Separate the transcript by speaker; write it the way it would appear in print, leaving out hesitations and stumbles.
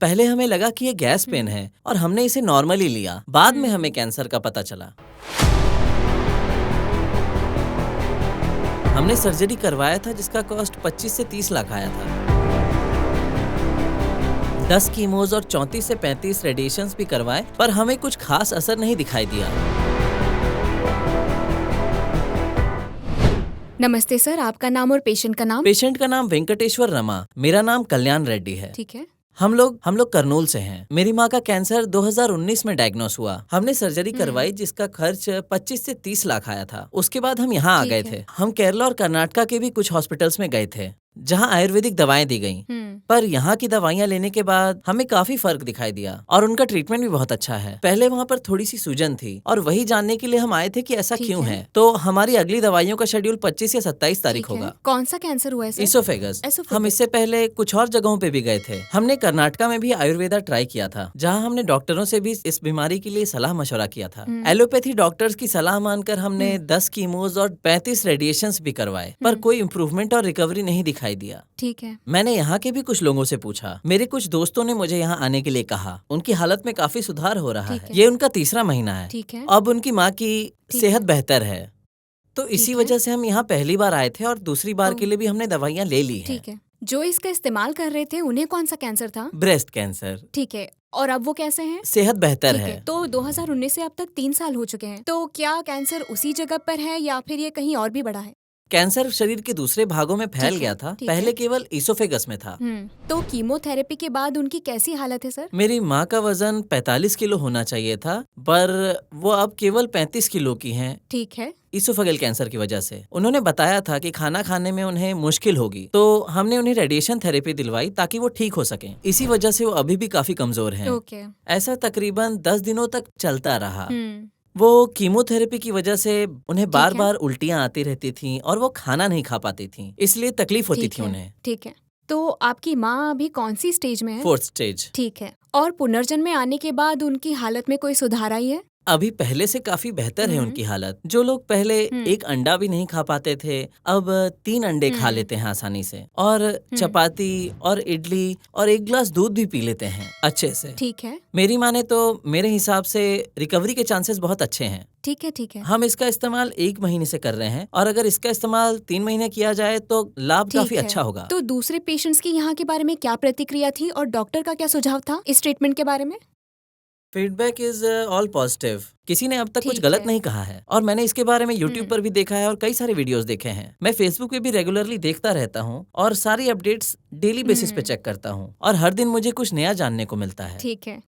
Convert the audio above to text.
Speaker 1: पहले हमें लगा कि ये गैस पेन है और हमने इसे नॉर्मली लिया। बाद में हमें कैंसर का पता चला। हमने सर्जरी करवाया था जिसका कॉस्ट 25 से 30 लाख आया था। 10 कीमोज और 34 से 35 रेडिएशंस भी करवाए, पर हमें कुछ खास असर नहीं दिखाई दिया।
Speaker 2: नमस्ते सर, आपका नाम और पेशेंट का नाम?
Speaker 1: पेशेंट का नाम वेंकटेश्वर रमा, मेरा नाम कल्याण रेड्डी है।
Speaker 2: ठीक है।
Speaker 1: हम लोग करनूल से हैं। मेरी माँ का कैंसर 2019 में डायग्नोस हुआ। हमने सर्जरी करवाई जिसका खर्च 25 से 30 लाख आया था। उसके बाद हम यहाँ आ गए थे। हम केरला और कर्नाटका के भी कुछ हॉस्पिटल्स में गए थे जहाँ आयुर्वेदिक दवाएं दी गईं। पर यहाँ की दवाइयाँ लेने के बाद हमें काफी फर्क दिखाई दिया और उनका ट्रीटमेंट भी बहुत अच्छा है। पहले वहाँ पर थोड़ी सी सूजन थी और वही जानने के लिए हम आए थे कि ऐसा क्यों है। तो हमारी अगली दवाइयों का शेड्यूल 25 या 27 तारीख होगा।
Speaker 2: कौन सा कैंसर हुआ है सर?
Speaker 1: इसोफेगस। हम इससे पहले कुछ और जगहों पे भी गए थे। हमने कर्नाटका में भी आयुर्वेदा ट्राई किया था, जहाँ हमने डॉक्टरों से भी इस बीमारी के लिए सलाह मशवरा किया था। एलोपैथी डॉक्टर्स की सलाह मानकर हमने 10 कीमोज और 35 रेडिएशंस भी करवाए, पर कोई इम्प्रूवमेंट और रिकवरी नहीं दिखाई दिया।
Speaker 2: ठीक है।
Speaker 1: मैंने यहाँ के भी कुछ लोगों से पूछा। मेरे कुछ दोस्तों ने मुझे यहाँ आने के लिए कहा। उनकी हालत में काफी सुधार हो रहा है। ये उनका तीसरा महीना है।
Speaker 2: ठीक है।
Speaker 1: अब उनकी माँ की सेहत बेहतर है। तो इसी वजह से हम यहाँ पहली बार आए थे और दूसरी बार के लिए भी हमने दवाइयाँ ले ली हैं।
Speaker 2: ठीक है। जो इसका इस्तेमाल कर रहे थे उन्हें कौन सा कैंसर था?
Speaker 1: Breast cancer.
Speaker 2: ठीक है। और अब वो कैसे हैं?
Speaker 1: सेहत बेहतर है।
Speaker 2: तो 2019 से अब तक 3 साल हो चुके हैं। तो क्या कैंसर उसी जगह पर है या फिर ये कहीं और भी बढ़ा है?
Speaker 1: कैंसर शरीर के दूसरे भागों में फैल गया था। पहले केवल इसोफेगस में था।
Speaker 2: तो कीमोथेरेपी के बाद उनकी कैसी हालत है सर?
Speaker 1: मेरी माँ का वजन 45 किलो होना चाहिए था, पर वो अब केवल 35 किलो की हैं।
Speaker 2: ठीक है।
Speaker 1: इसोफेगल कैंसर की वजह से। उन्होंने बताया था कि खाना खाने में उन्हें मुश्किल होगी, तो हमने उन्हें रेडिएशन थेरेपी दिलवाई ताकि वो ठीक हो सकें। इसी वजह से वो अभी भी काफी कमजोर हैं। ऐसा तकरीबन 10 दिनों तक चलता रहा। वो कीमोथेरेपी की वजह से उन्हें बार बार उल्टियाँ आती रहती थीं और वो खाना नहीं खा पाती थीं, इसलिए तकलीफ होती थी उन्हें।
Speaker 2: ठीक है। तो आपकी माँ अभी कौन सी स्टेज में है?
Speaker 1: 4th stage.
Speaker 2: ठीक है। और पुनर्जन्म में आने के बाद उनकी हालत में कोई सुधार आई है?
Speaker 1: अभी पहले से काफी बेहतर है उनकी हालत। जो लोग पहले एक अंडा भी नहीं खा पाते थे, अब 3 अंडे खा लेते हैं आसानी से, और चपाती और इडली और 1 गिलास दूध भी पी लेते हैं अच्छे से।
Speaker 2: ठीक है।
Speaker 1: मेरी माने तो मेरे हिसाब से रिकवरी के चांसेस बहुत अच्छे हैं।
Speaker 2: ठीक है। ठीक है।
Speaker 1: हम इसका इस्तेमाल 1 महीने से कर रहे हैं और अगर इसका इस्तेमाल 3 महीने किया जाए तो लाभ काफी अच्छा होगा।
Speaker 2: तो दूसरे पेशेंट्स की यहाँ के बारे में क्या प्रतिक्रिया थी और डॉक्टर का क्या सुझाव था इस ट्रीटमेंट के बारे में?
Speaker 1: Feedback is all positive. किसी ने अब तक कुछ गलत नहीं कहा है और मैंने इसके बारे में YouTube पर भी देखा है और कई सारे वीडियोस देखे हैं। मैं Facebook पे भी रेगुलरली देखता रहता हूँ और सारी अपडेट्स डेली बेसिस पे चेक करता हूँ और हर दिन मुझे कुछ नया जानने को मिलता है।
Speaker 2: ठीक है।